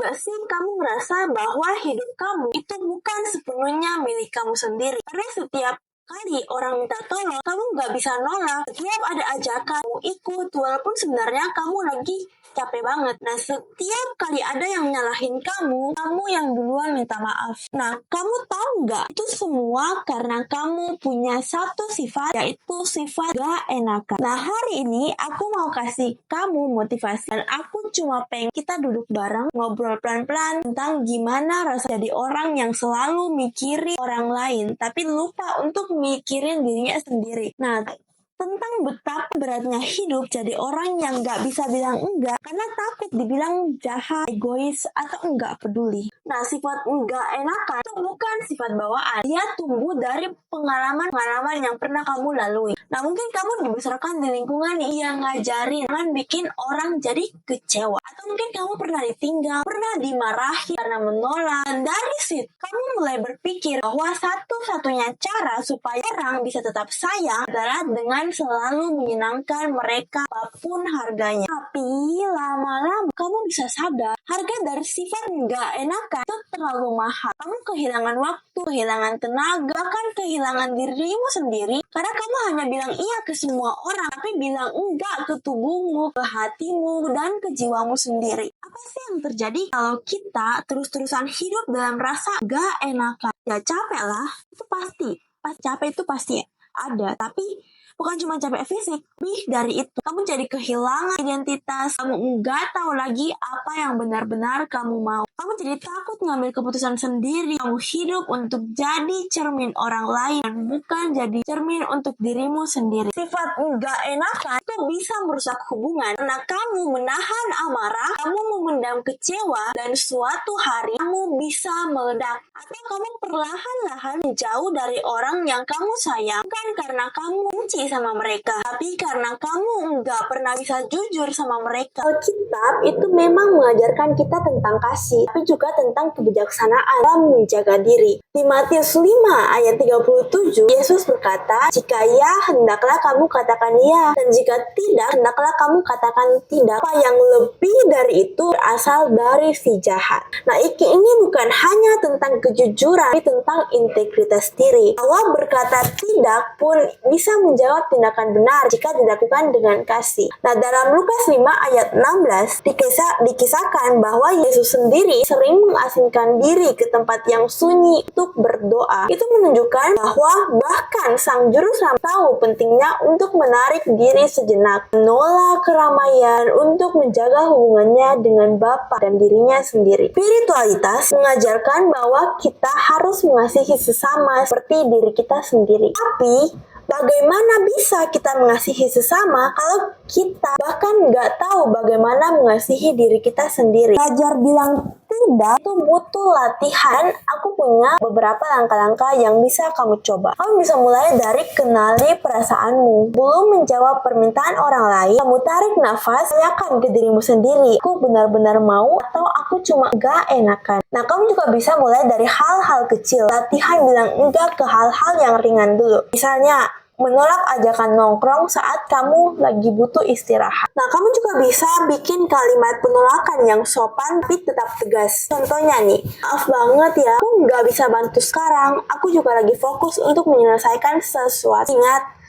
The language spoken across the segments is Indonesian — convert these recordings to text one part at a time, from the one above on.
nggak sih kamu merasa bahwa hidup kamu itu bukan sepenuhnya milik kamu sendiri? Karena setiap kali orang minta tolong, kamu nggak bisa nolak. Setiap ada ajakan, kamu ikut, walaupun sebenarnya kamu lagi capek banget. Nah, setiap kali ada yang nyalahin kamu yang duluan minta maaf. Nah, kamu tahu nggak? Itu semua karena kamu punya satu sifat, yaitu sifat gak enakan. Nah, hari ini aku mau kasih kamu motivasi. Dan aku cuma pengen kita duduk bareng, ngobrol pelan-pelan tentang gimana rasa jadi orang yang selalu mikirin orang lain, tapi lupa untuk mikirin dirinya sendiri. Nah, tentang betapa beratnya hidup jadi orang yang gak bisa bilang enggak karena takut dibilang jahat, egois, atau enggak peduli. Nah, sifat enggak enakan itu bukan sifat bawaan. Dia tumbuh dari pengalaman yang pernah kamu lalui. Nah, mungkin kamu dibesarkan di lingkungan yang ngajarin jangan bikin orang jadi kecewa. Atau mungkin kamu pernah ditinggal, pernah dimarahi karena menolak. Dan dari situ, kamu mulai berpikir bahwa satu-satunya cara supaya orang bisa tetap sayang adalah dengan selalu menyenangkan mereka apapun harganya. Tapi lama-lama kamu bisa sadar harga dari sifat nggak enakan itu terlalu mahal. Kamu kehilangan waktu, kehilangan tenaga, bahkan kehilangan dirimu sendiri karena kamu hanya bilang iya ke semua orang tapi bilang enggak ke tubuhmu, ke hatimu, dan ke jiwamu sendiri. Apa sih yang terjadi kalau kita terus-terusan hidup dalam rasa nggak enakan? Ya capek lah, itu pasti. Capek itu pasti ada, tapi bukan cuma capek fisik, lebih dari itu. Kamu jadi kehilangan identitas, kamu nggak tahu lagi apa yang benar-benar kamu mau. Kamu jadi takut ngambil keputusan sendiri. Kamu hidup untuk jadi cermin orang lain, dan bukan jadi cermin untuk dirimu sendiri. Sifat nggak enakan itu bisa merusak hubungan, karena kamu menahan amarah, kamu memendam kecewa, dan suatu hari kamu bisa meledak. Atau kamu perlahan-lahan jauh dari orang yang kamu sayang, bukan karena kamu benci sama mereka, tapi karena kamu nggak pernah bisa jujur sama mereka. Alkitab itu memang mengajarkan kita tentang kasih, tapi juga tentang kebijaksanaan dalam menjaga diri. Di Matius 5 ayat 37, Yesus berkata, "Jika ya, hendaklah kamu katakan ya, dan jika tidak, hendaklah kamu katakan tidak. Apa yang lebih dari itu berasal dari si jahat." Nah, ini bukan hanya tentang kejujuran, tapi tentang integritas diri. Bahwa berkata tidak pun bisa menjawab tindakan benar jika dilakukan dengan kasih. Nah, dalam Lukas 5 ayat 16 dikisahkan bahwa Yesus sendiri sering mengasingkan diri ke tempat yang sunyi untuk berdoa. Itu menunjukkan bahwa bahkan sang juru selamat tahu pentingnya untuk menarik diri sejenak, menolak keramaian untuk menjaga hubungannya dengan Bapa dan dirinya sendiri. Spiritualitas mengajarkan bahwa kita harus mengasihi sesama seperti diri kita sendiri. Tapi bagaimana bisa kita mengasihi sesama kalau kita bahkan nggak tahu bagaimana mengasihi diri kita sendiri? Belajar bilang tidak itu butuh latihan. Aku punya beberapa langkah-langkah yang bisa kamu coba. Kamu bisa mulai dari kenali perasaanmu. Belum menjawab permintaan orang lain, kamu tarik nafas, tanyakan ke dirimu sendiri, aku benar-benar mau atau aku cuma nggak enakan? Nah, kamu juga bisa mulai dari hal-hal kecil. Latihan bilang enggak ke hal-hal yang ringan dulu. Misalnya, menolak ajakan nongkrong saat kamu lagi butuh istirahat. Nah, kamu juga bisa bikin kalimat penolakan yang sopan tapi tetap tegas. Contohnya nih, maaf banget ya, aku nggak bisa bantu sekarang. Aku juga lagi fokus untuk menyelesaikan sesuatu. Ingat,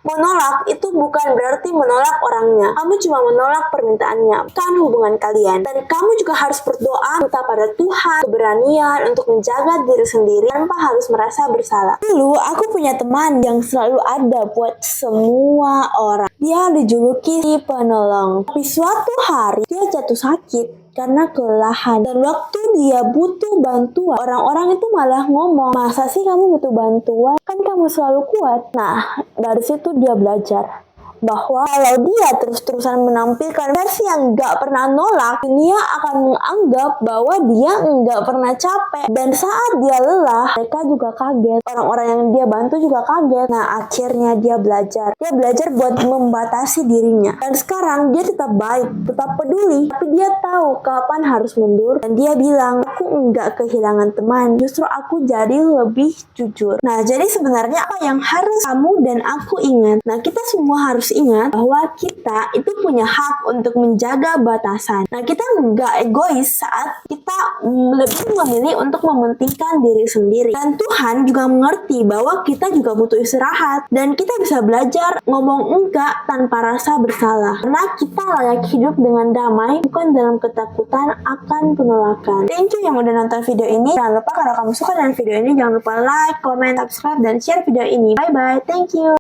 menolak itu bukan berarti menolak orangnya. Kamu cuma menolak permintaannya, bukan hubungan kalian. Dan kamu juga harus berdoa minta pada Tuhan keberanian untuk menjaga diri sendiri tanpa harus merasa bersalah. Dulu aku punya teman yang selalu ada buat semua orang. Dia dijuluki si penolong. Tapi suatu hari dia jatuh sakit karena kelelahan, dan waktu dia butuh bantuan, orang-orang itu malah ngomong, "Masa sih kamu butuh bantuan? Kan kamu selalu kuat." Nah, dari situ dia belajar bahwa kalau dia terus-terusan menampilkan versi yang gak pernah nolak, dunia akan menganggap bahwa dia gak pernah capek. Dan saat dia lelah, mereka juga kaget. Orang-orang yang dia bantu juga kaget. Nah, akhirnya dia belajar. Dia belajar buat membatasi dirinya. Dan sekarang dia tetap baik, tetap peduli, tapi dia tahu kapan harus mundur. Dan dia bilang, "Aku gak kehilangan teman, justru aku jadi lebih jujur." Nah, jadi sebenarnya apa yang harus kamu dan aku ingat? Nah, kita semua harus harus ingat bahwa kita itu punya hak untuk menjaga batasan. Nah, kita nggak egois saat kita lebih memilih untuk mementingkan diri sendiri. Dan Tuhan juga mengerti bahwa kita juga butuh istirahat. Dan kita bisa belajar ngomong enggak tanpa rasa bersalah. Karena kita layak hidup dengan damai, bukan dalam ketakutan akan penolakan. Thank you yang udah nonton video ini. Jangan lupa kalau kamu suka dengan video ini, jangan lupa like, comment, subscribe, dan share video ini. Bye-bye. Thank you.